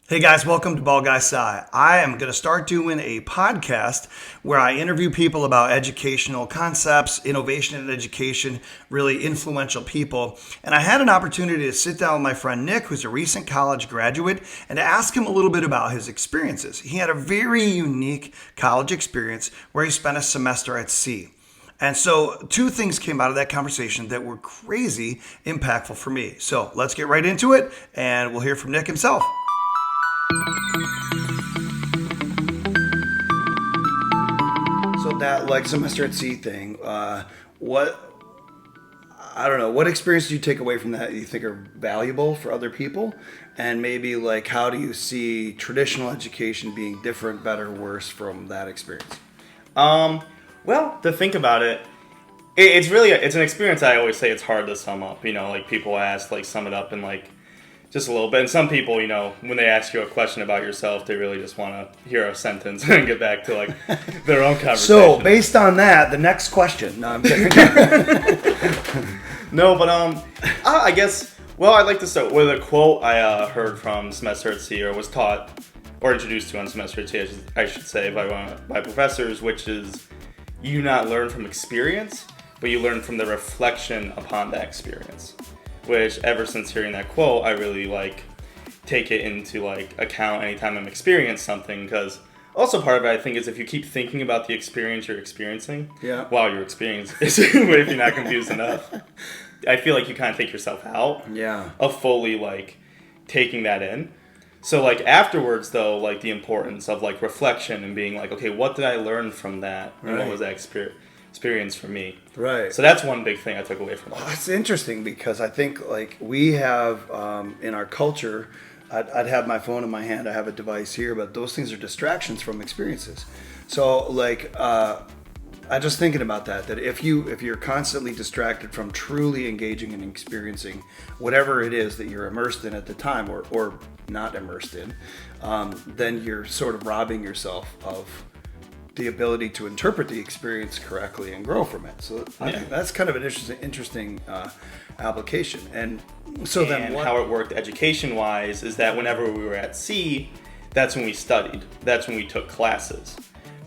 Hey guys, welcome to Ball Guy Sci. I am going to start doing a podcast where I interview people about educational concepts, innovation in education, really influential people. And I had an opportunity to sit down with my friend Nick, who's a recent college graduate, and to ask him a little bit about his experiences. He had a very unique college experience where he spent a semester at sea. And so two things came out of that conversation that were crazy impactful for me. So let's get right into it, and we'll hear from Nick himself. So that like semester at sea thing, what I don't know, what experience do you take away from that you think are valuable for other people? And maybe like how do you see traditional education being different, better, worse from that experience? Well, to think about it, it's an experience. I always say it's hard to sum up. Like people ask, like sum it up in like just a little bit. And some people, when they ask you a question about yourself, they really just want to hear a sentence and get back to like their own conversation. So based on that, the next question. No, I'm kidding. No, but I guess. Well, I'd like to start with a quote I heard from Semester at Sea, or was taught or introduced to on Semester at Sea, I should say, by professors, which is, you not learn from experience, but you learn from the reflection upon that experience. Which, ever since hearing that quote, I really take it into account anytime I'm experiencing something. Because also part of it, I think, is if you keep thinking about the experience you're experiencing while you're experiencing, if you're not confused enough, I feel like you kind of take yourself out of fully taking that in. So afterwards, though, the importance of reflection and being okay, what did I learn from that, and what was that experience for me? Right. So that's one big thing I took away from it. Well, that's interesting because I think we have in our culture, I'd have my phone in my hand, I have a device here, but those things are distractions from experiences. So I just thinking about that if you're constantly distracted from truly engaging and experiencing whatever it is that you're immersed in at the time or not immersed in, then you're sort of robbing yourself of the ability to interpret the experience correctly and grow from it. So I think that's kind of an interesting application. And so then how it worked education-wise is that whenever we were at sea, that's when we studied. That's when we took classes.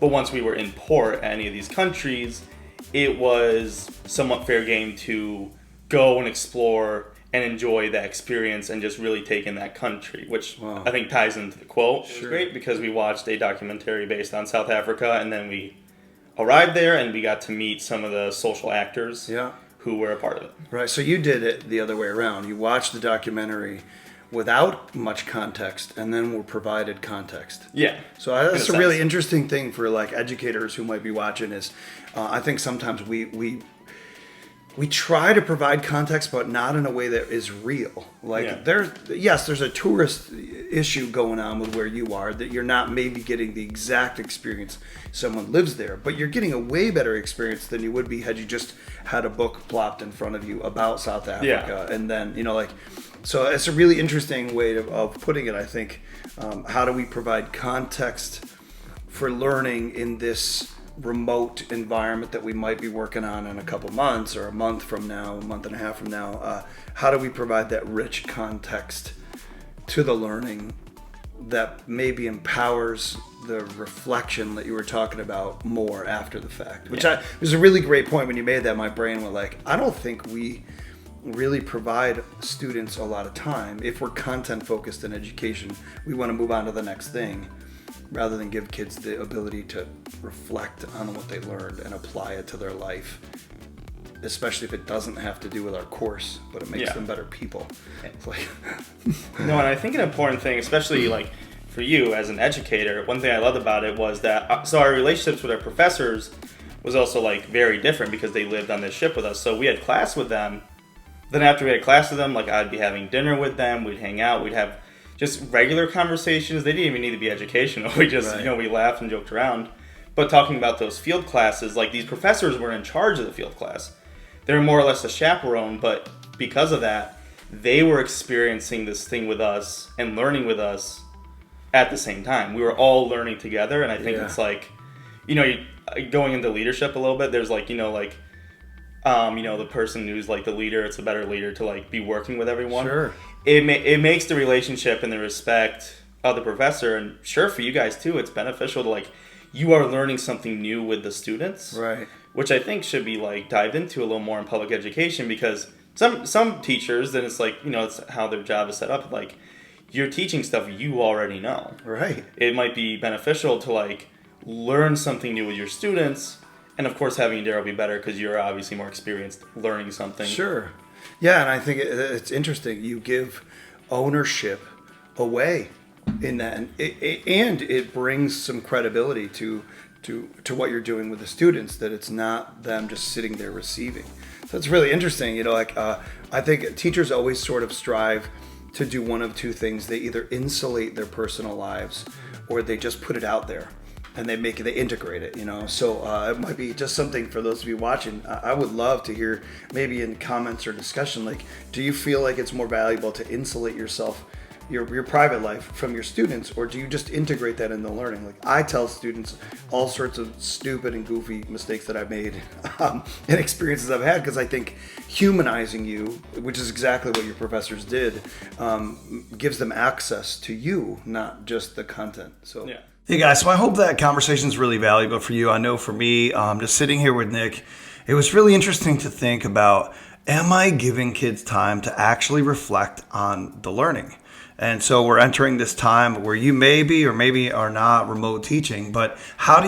But once we were in port at any of these countries, it was somewhat fair game to go and explore and enjoy that experience and just really take in that country, which I think ties into the quote. Sure. It was great because we watched a documentary based on South Africa, and then we arrived there and we got to meet some of the social actors who were a part of it. Right, so you did it the other way around. You watched the documentary without much context and then were provided context. Yeah. So that's a really interesting thing for educators who might be watching is I think sometimes we try to provide context, but not in a way that is real. There's a tourist issue going on with where you are, that you're not maybe getting the exact experience someone lives there, but you're getting a way better experience than you would be had you just had a book plopped in front of you about South Africa. And then, so it's a really interesting way of putting it, I think. How do we provide context for learning in this remote environment that we might be working on in a couple months or a month from now, a month and a half from now? How do we provide that rich context to the learning that maybe empowers the reflection that you were talking about more after the fact? Which was a really great point when you made that. My brain went I don't think we really provide students a lot of time. If we're content focused in education, we want to move on to the next thing, rather than give kids the ability to reflect on what they learned and apply it to their life, especially if it doesn't have to do with our course, but it makes them better people. It's No, and I think an important thing, especially for you as an educator, one thing I loved about it was that, so our relationships with our professors was also very different because they lived on this ship with us. So we had class with them. Then after we had class with them, I'd be having dinner with them, we'd hang out, we'd have just regular conversations. They didn't even need to be educational. We just, we laughed and joked around. But talking about those field classes, these professors were in charge of the field class. They were more or less a chaperone, but because of that, they were experiencing this thing with us and learning with us at the same time. We were all learning together, and I think it's going into leadership a little bit, there's the person who's the leader, it's a better leader to be working with everyone. Sure. It makes the relationship and the respect other professor, and sure for you guys too, it's beneficial to like you are learning something new with the students, Right. which I think should be like dived into a little more in public education, because some teachers, then it's like, you know, it's how their job is set up, like you're teaching stuff you already know. Right. It might be beneficial to like learn something new with your students, and of course having Daryl be better because you're obviously more experienced learning something. Sure. Yeah, and I think it's interesting. You give ownership away in that, and it brings some credibility to what you're doing with the students, that it's not them just sitting there receiving. So it's really interesting. You know, like I think teachers always sort of strive to do one of two things. They either insulate their personal lives, or they just put it out there and they integrate it, you know. So it might be just something for those of you watching. I would love to hear, maybe in comments or discussion, like, do you feel like it's more valuable to insulate yourself, your private life, from your students, or do you just integrate that in the learning? Like, I tell students all sorts of stupid and goofy mistakes that I've made and experiences I've had, because I think humanizing you, which is exactly what your professors did, gives them access to you, not just the content. So Yeah. Hey guys, so I hope that conversation is really valuable for you. I know for me, just sitting here with Nick, it was really interesting to think about, am I giving kids time to actually reflect on the learning? And so we're entering this time where you may be or maybe are not remote teaching, but how are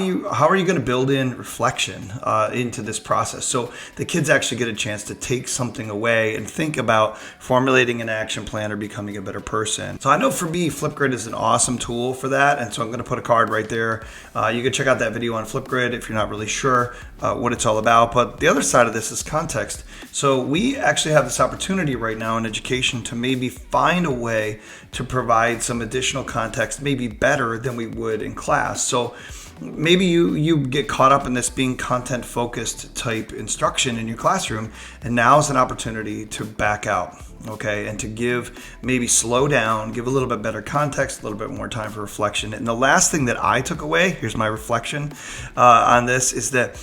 you going to build in reflection into this process so the kids actually get a chance to take something away and think about formulating an action plan or becoming a better person? So I know for me, Flipgrid is an awesome tool for that, and so I'm going to put a card right there. You can check out that video on Flipgrid if you're not really sure what it's all about. But the other side of this is context. So we actually have this opportunity right now in education to maybe find a way to provide some additional context, maybe better than we would in class. So maybe you get caught up in this being content focused type instruction in your classroom, and now is an opportunity to back out, okay, and to maybe slow down, give a little bit better context, a little bit more time for reflection. And the last thing that I took away, here's my reflection on this, is that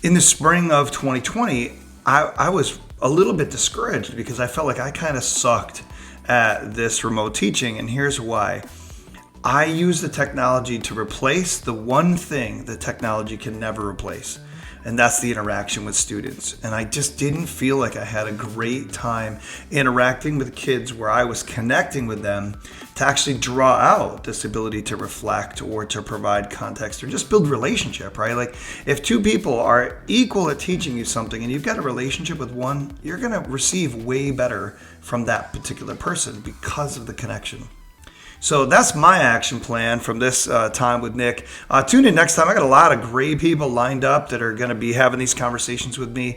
in the spring of 2020, I was a little bit discouraged because I felt like I kind of sucked at this remote teaching, and here's why. I use the technology to replace the one thing that technology can never replace, and that's the interaction with students. And I just didn't feel like I had a great time interacting with kids where I was connecting with them to actually draw out this ability to reflect or to provide context or just build relationship, right? Like, if two people are equal at teaching you something and you've got a relationship with one, you're going to receive way better from that particular person because of the connection. So that's my action plan from this time with Nick. Tune in next time. I got a lot of great people lined up that are going to be having these conversations with me.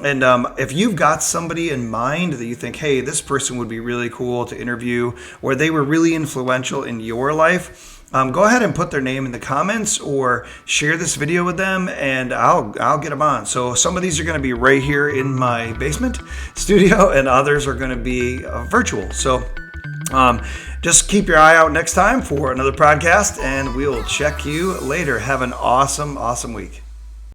And if you've got somebody in mind that you think, hey, this person would be really cool to interview, or they were really influential in your life, go ahead and put their name in the comments or share this video with them, and I'll get them on. So some of these are going to be right here in my basement studio, and others are going to be virtual. So just keep your eye out next time for another podcast, and we'll check you later. Have an awesome, awesome week.